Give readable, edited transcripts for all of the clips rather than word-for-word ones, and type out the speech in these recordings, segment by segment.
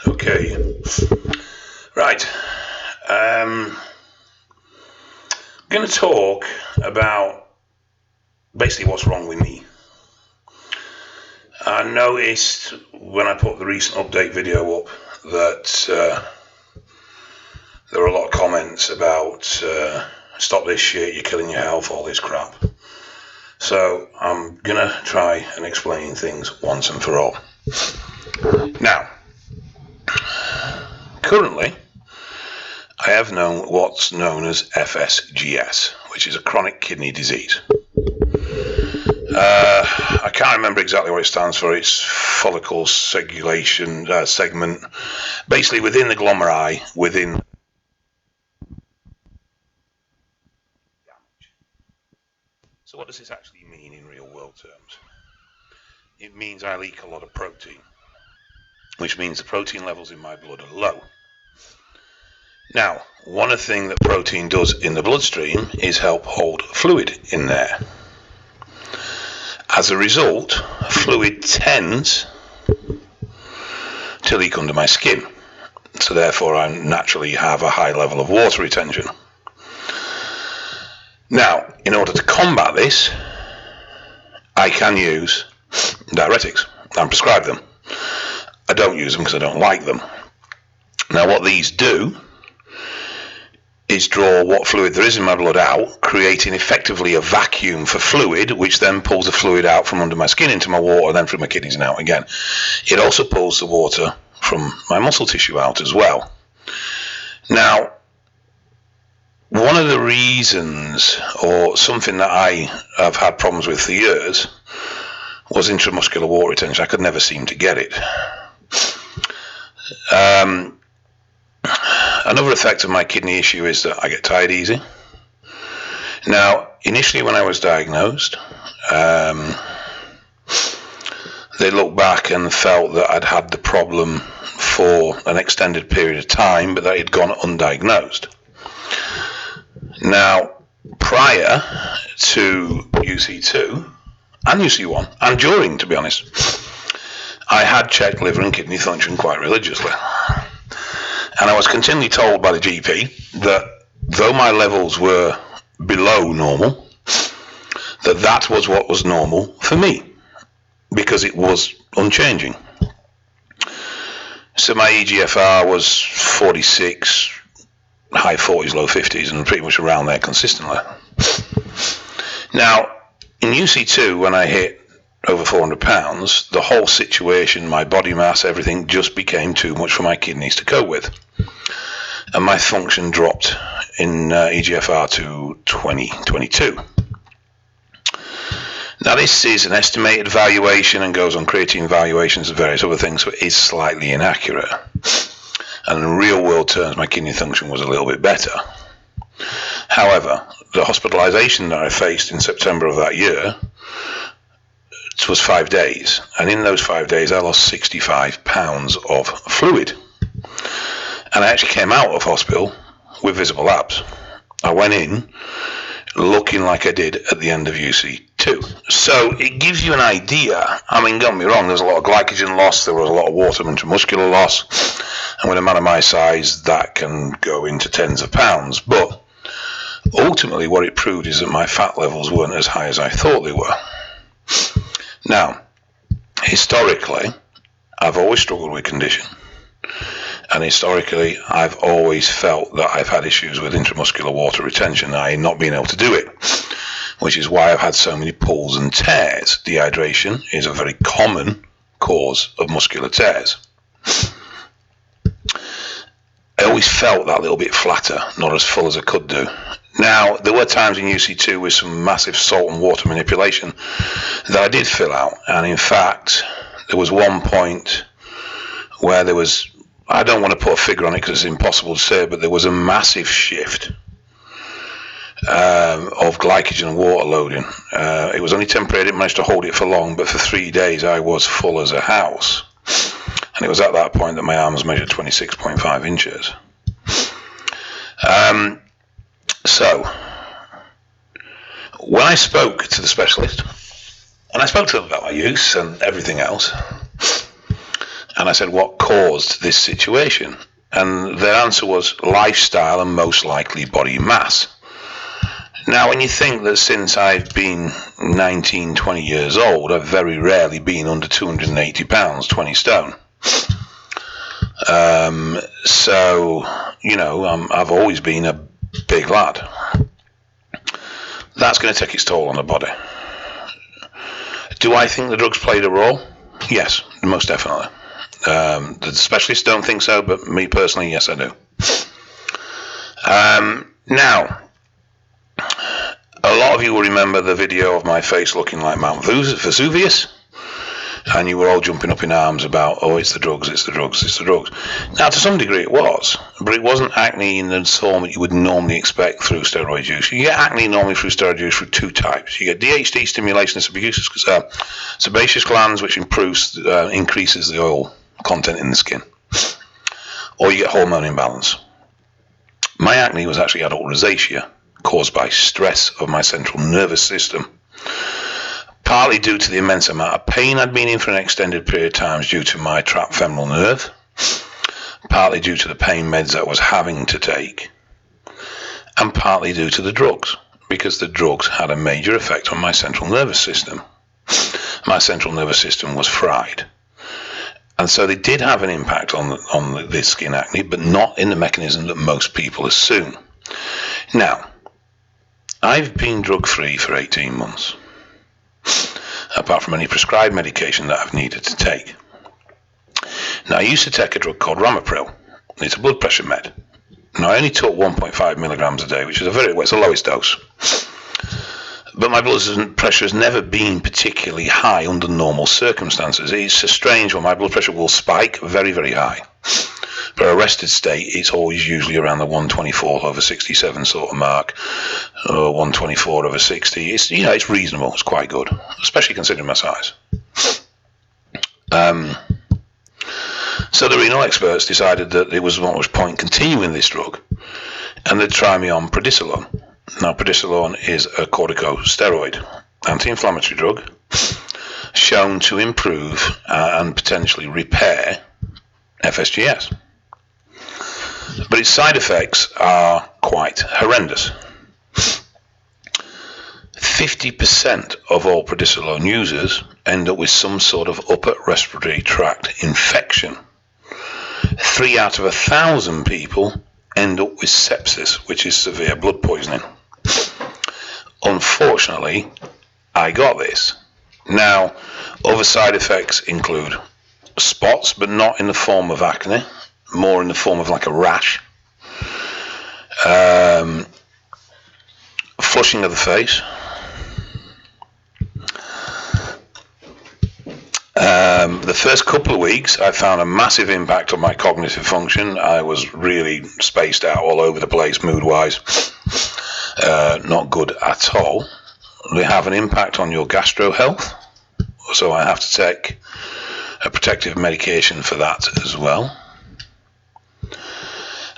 Okay, right. I'm going to talk about basically what's wrong with me. I noticed when I put the recent update video up that there were a lot of comments about stop this shit, you're killing your health, all this crap. So I'm going to try and explain things once and for all. Now, currently, I have known what's known as FSGS, which is a chronic kidney disease. I can't remember exactly what it stands for. It's follicle segregation segment, basically within the glomeruli, within. So what does this actually mean in real world terms? It means I leak a lot of protein, which means the protein levels in my blood are low. Now, one of the things that protein does in the bloodstream is help hold fluid in there. As a result, fluid tends to leak under my skin. So therefore, I naturally have a high level of water retention. Now, in order to combat this, I can use diuretics and prescribe them. I don't use them because I don't like them. Now, what these do is draw what fluid there is in my blood out, creating effectively a vacuum for fluid, which then pulls the fluid out from under my skin into my water, then through my kidneys and out again. It also pulls the water from my muscle tissue out as well. Now, one of the reasons, or something that I have had problems with for years, was intramuscular water retention. I could never seem to get it. Another effect of my kidney issue is that I get tired easy. Now, initially when I was diagnosed, they looked back and felt that I'd had the problem for an extended period of time, but that it had gone undiagnosed. Now, prior to UC2 and UC1, and during, to be honest, I had checked liver and kidney function quite religiously. And I was continually told by the GP that though my levels were below normal, that was what was normal for me, because it was unchanging. So my EGFR was 46, high 40s, low 50s, and pretty much around there consistently. Now, in UC2, when I hit over 400 pounds, the whole situation, my body mass, everything just became too much for my kidneys to cope with. And my function dropped in EGFR to 22. Now, this is an estimated valuation and goes on creatine valuations and various other things, so it is slightly inaccurate. And in real world terms, my kidney function was a little bit better. However, the hospitalization that I faced in September of that year, it was 5 days. And in those 5 days, I lost 65 pounds of fluid. And I actually came out of hospital with visible labs. I went in looking like I did at the end of UC2. So it gives you an idea. I mean, don't get me wrong, there's a lot of glycogen loss, there was a lot of water and intramuscular loss. And with a man of my size, that can go into tens of pounds. But ultimately, what it proved is that my fat levels weren't as high as I thought they were. Now, historically, I've always struggled with condition. And historically, I've always felt that I've had issues with intramuscular water retention, i.e. not being able to do it, which is why I've had so many pulls and tears. Dehydration is a very common cause of muscular tears. I always felt that little bit flatter, not as full as I could do. Now, there were times in UC2 with some massive salt and water manipulation that I did fill out. And in fact, there was one point where there was, I don't want to put a figure on it because it's impossible to say, but there was a massive shift of glycogen and water loading. It was only temporary, I didn't manage to hold it for long, but for 3 days I was full as a house. And it was at that point that my arms measured 26.5 inches. So, when I spoke to the specialist, and I spoke to them about my use and everything else, And I said, what caused this situation? And their answer was lifestyle and most likely body mass. Now, when you think that since I've been 19, 20 years old, I've very rarely been under 280 pounds, 20 stone. So, I've always been a big lad. That's going to take its toll on the body. Do I think the drugs played a role? Yes, most definitely. The specialists don't think so, but me personally, yes, I do. Now, a lot of you will remember the video of my face looking like Mount Vesuvius, and you were all jumping up in arms about, oh, it's the drugs, it's the drugs, it's the drugs. Now, to some degree it was, but it wasn't acne in the form that you would normally expect through steroid use. You get acne normally through steroid use through two types. You get DHT stimulation of sebaceous glands, which increases the oil content in the skin, or you get hormone imbalance. My acne was actually adult rosacea caused by stress of my central nervous system, partly due to the immense amount of pain I'd been in for an extended period of time due to my trapped femoral nerve, partly due to the pain meds I was having to take, and partly due to the drugs, because the drugs had a major effect on my central nervous system. My central nervous system was fried. And so they did have an impact on the skin acne, but not in the mechanism that most people assume. Now, I've been drug-free for 18 months, apart from any prescribed medication that I've needed to take. Now, I used to take a drug called Ramipril. It's a blood pressure med. Now, I only took 1.5 milligrams a day, which is it's the lowest dose. But my blood pressure has never been particularly high under normal circumstances. It's a strange one. My blood pressure will spike very, very high. For a rested state, it's always usually around the 124/67 sort of mark, or 124/60. It's reasonable. It's quite good, especially considering my size. So the renal experts decided that there was not much point continuing this drug, and they'd try me on prednisolone. Now, prednisolone is a corticosteroid, anti-inflammatory drug, shown to improve and potentially repair FSGS. But its side effects are quite horrendous. 50% of all prednisolone users end up with some sort of upper respiratory tract infection. 3 out of 1,000 people end up with sepsis, which is severe blood poisoning. Unfortunately, I got this. Now, other side effects include spots, but not in the form of acne, more in the form of like a rash, flushing of the face, the first couple of weeks I found a massive impact on my cognitive function. I was really spaced out all over the place, mood-wise. Not good at all. They have an impact on your gastro health, so I have to take a protective medication for that as well.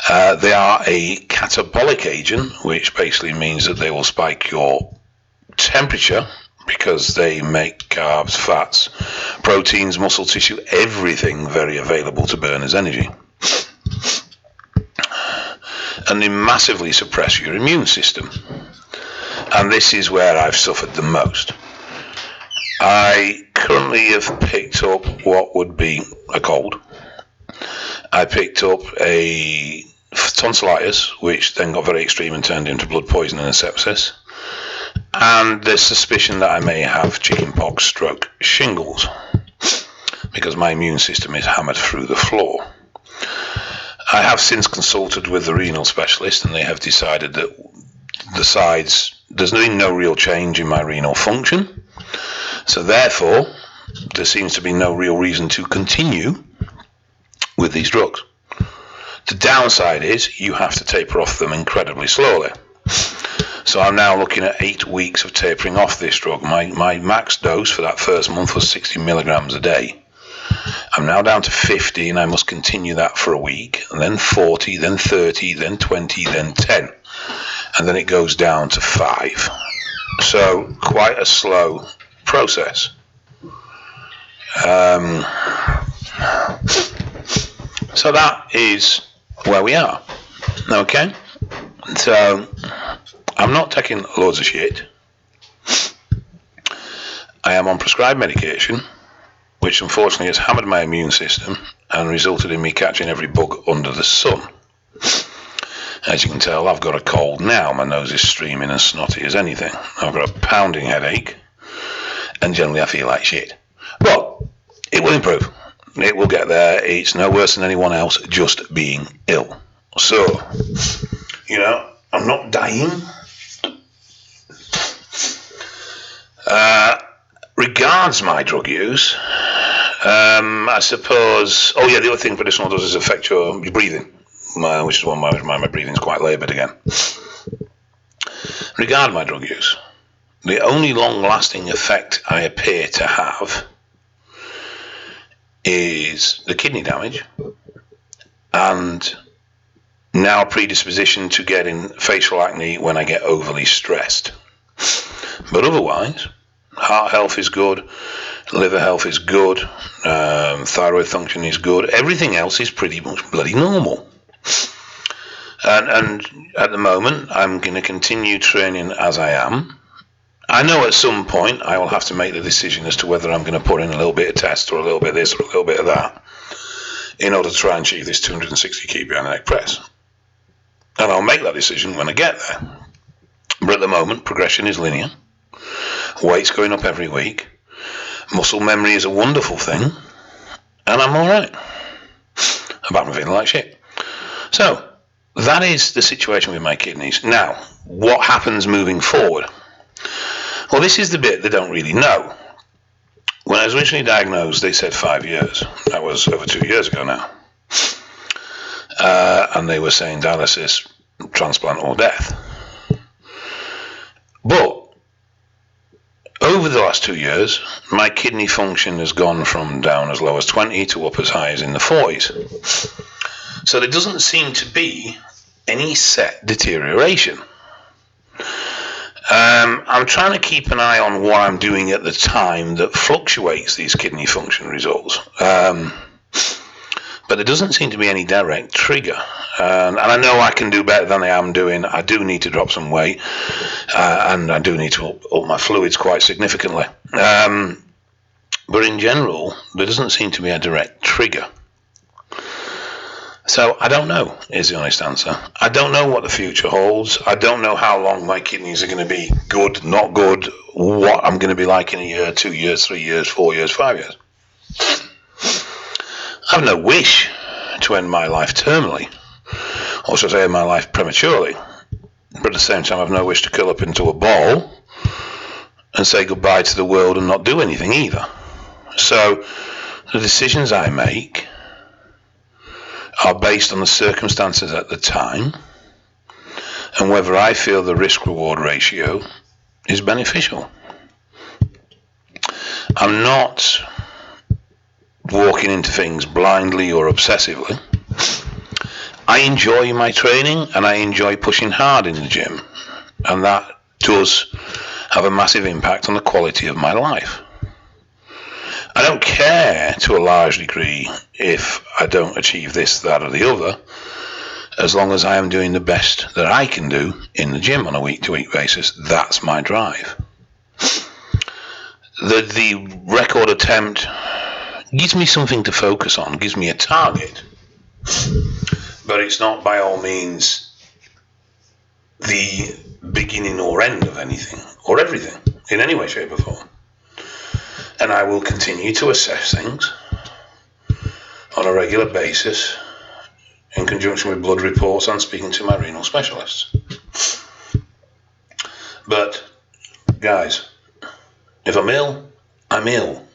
They are a catabolic agent, which basically means that they will spike your temperature because they make carbs, fats, proteins, muscle tissue, everything very available to burn as energy. And they massively suppress your immune system. And this is where I've suffered the most. I currently have picked up what would be a cold. I picked up a tonsillitis, which then got very extreme and turned into blood poisoning and sepsis. And there's suspicion that I may have chickenpox, stroke, shingles, because my immune system is hammered through the floor. I have since consulted with the renal specialist, and they have decided that there's no real change in my renal function. So therefore, there seems to be no real reason to continue with these drugs. The downside is you have to taper off them incredibly slowly. So I'm now looking at 8 weeks of tapering off this drug. My max dose for that first month was 60 milligrams a day. I'm now down to 50, and I must continue that for a week, and then 40, then 30, then 20, then 10. And then it goes down to 5. So quite a slow process. So that is where we are. Okay? So I'm not taking loads of shit. I am on prescribed medication, which unfortunately has hammered my immune system and resulted in me catching every bug under the sun. As you can tell, I've got a cold now. My nose is streaming and snotty as anything. I've got a pounding headache, and generally I feel like shit. But it will improve. It will get there. It's no worse than anyone else just being ill. So, I'm not dying. Regards my drug use, I suppose. Oh yeah, the other thing medicinal does is affect your breathing, which is one why my breathing's quite laboured again. Regarding my drug use, the only long-lasting effect I appear to have is the kidney damage, and now a predisposition to getting facial acne when I get overly stressed. But otherwise, heart health is good, liver health is good, thyroid function is good. Everything else is pretty much bloody normal. And at the moment, I'm going to continue training as I am. I know at some point I will have to make the decision as to whether I'm going to put in a little bit of test or a little bit of this or a little bit of that in order to try and achieve this 260 kg behind the neck press. And I'll make that decision when I get there. But at the moment, progression is linear. Weight's going up every week. Muscle memory is a wonderful thing. And I'm alright. Apart from feeling like shit. So, that is the situation with my kidneys. Now, what happens moving forward? Well, this is the bit they don't really know. When I was originally diagnosed, they said 5 years. That was over 2 years ago now. And they were saying dialysis, transplant, or death. But over the last 2 years, my kidney function has gone from down as low as 20 to up as high as in the 40s. So there doesn't seem to be any set deterioration. I'm trying to keep an eye on what I'm doing at the time that fluctuates these kidney function results. But there doesn't seem to be any direct trigger. And I know I can do better than I am doing. I do need to drop some weight. And I do need to up my fluids quite significantly. But in general, there doesn't seem to be a direct trigger. So I don't know, is the honest answer. I don't know what the future holds. I don't know how long my kidneys are going to be good, not good, what I'm going to be like in a year, 2 years, 3 years, 4 years, 5 years. I have no wish to end my life terminally, or should I say end my life prematurely. But at the same time, I have no wish to curl up into a ball and say goodbye to the world and not do anything either. So the decisions I make are based on the circumstances at the time and whether I feel the risk-reward ratio is beneficial. I'm not walking into things blindly or obsessively. I enjoy my training and I enjoy pushing hard in the gym, and that does have a massive impact on the quality of my life. I don't care to a large degree if I don't achieve this, that or the other, as long as I am doing the best that I can do in the gym on a week-to-week basis. That's my drive. The record attempt gives me something to focus on, gives me a target, but it's not by all means the beginning or end of anything or everything in any way, shape or form. And I will continue to assess things on a regular basis in conjunction with blood reports and speaking to my renal specialists. But, guys, if I'm ill, I'm ill.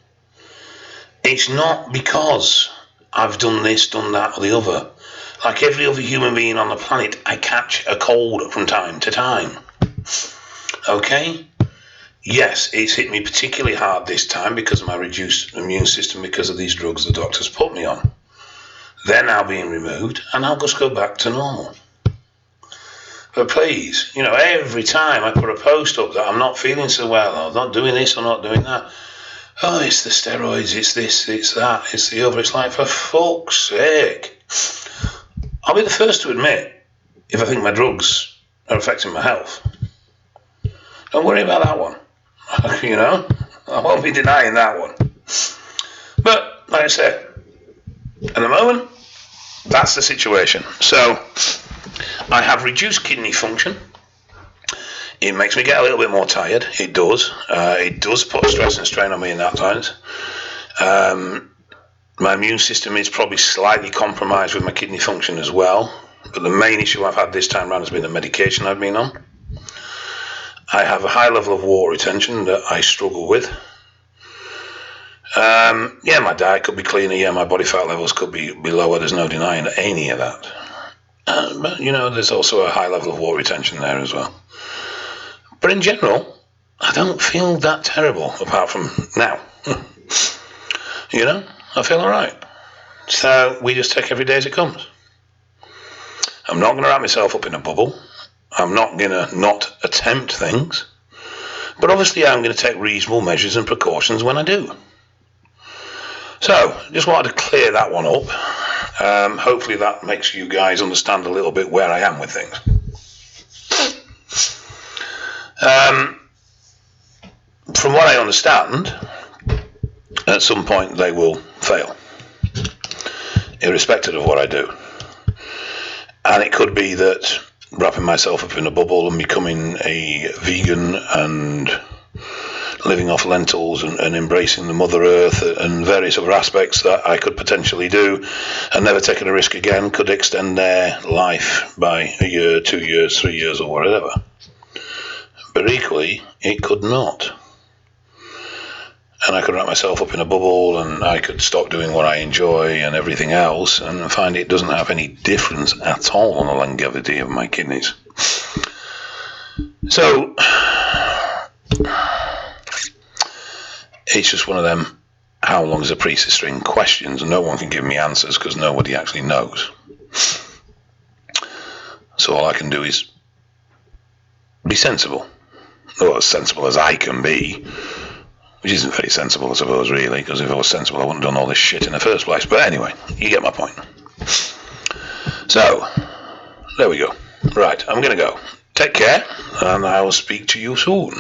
It's not because I've done this, done that, or the other. Like every other human being on the planet, I catch a cold from time to time. Okay? Yes, it's hit me particularly hard this time because of my reduced immune system because of these drugs the doctors put me on. They're now being removed and I'll just go back to normal. But please, every time I put a post up that I'm not feeling so well, or not doing this or not doing that, oh, it's the steroids, it's this, it's that, it's the other. It's like, for fuck's sake. I'll be the first to admit if I think my drugs are affecting my health. Don't worry about that one. I won't be denying that one. But, like I said, at the moment, that's the situation. So, I have reduced kidney function. It makes me get a little bit more tired. It does. It does put stress and strain on me in that times. My immune system is probably slightly compromised with my kidney function as well. But the main issue I've had this time around has been the medication I've been on. I have a high level of water retention that I struggle with. My diet could be cleaner. Yeah, my body fat levels could be lower. There's no denying any of that. But, there's also a high level of water retention there as well. But in general, I don't feel that terrible apart from now. I feel all right. So we just take every day as it comes. I'm not going to wrap myself up in a bubble. I'm not going to not attempt things. But obviously I'm going to take reasonable measures and precautions when I do. So, just wanted to clear that one up. Hopefully that makes you guys understand a little bit where I am with things. From what I understand, at some point they will fail, irrespective of what I do. And it could be that wrapping myself up in a bubble and becoming a vegan and living off lentils and embracing the Mother Earth and various other aspects that I could potentially do and never taking a risk again could extend their life by a year, 2 years, 3 years or whatever. But equally, it could not. And I could wrap myself up in a bubble and I could stop doing what I enjoy and everything else and find it doesn't have any difference at all on the longevity of my kidneys. So, it's just one of them, how long is a piece of string questions, and no one can give me answers because nobody actually knows. So all I can do is be sensible. Well, as sensible as I can be, which isn't very sensible, I suppose, really, because if I was sensible, I wouldn't have done all this shit in the first place. But anyway, you get my point. So, there we go. Right, I'm going to go. Take care, and I will speak to you soon.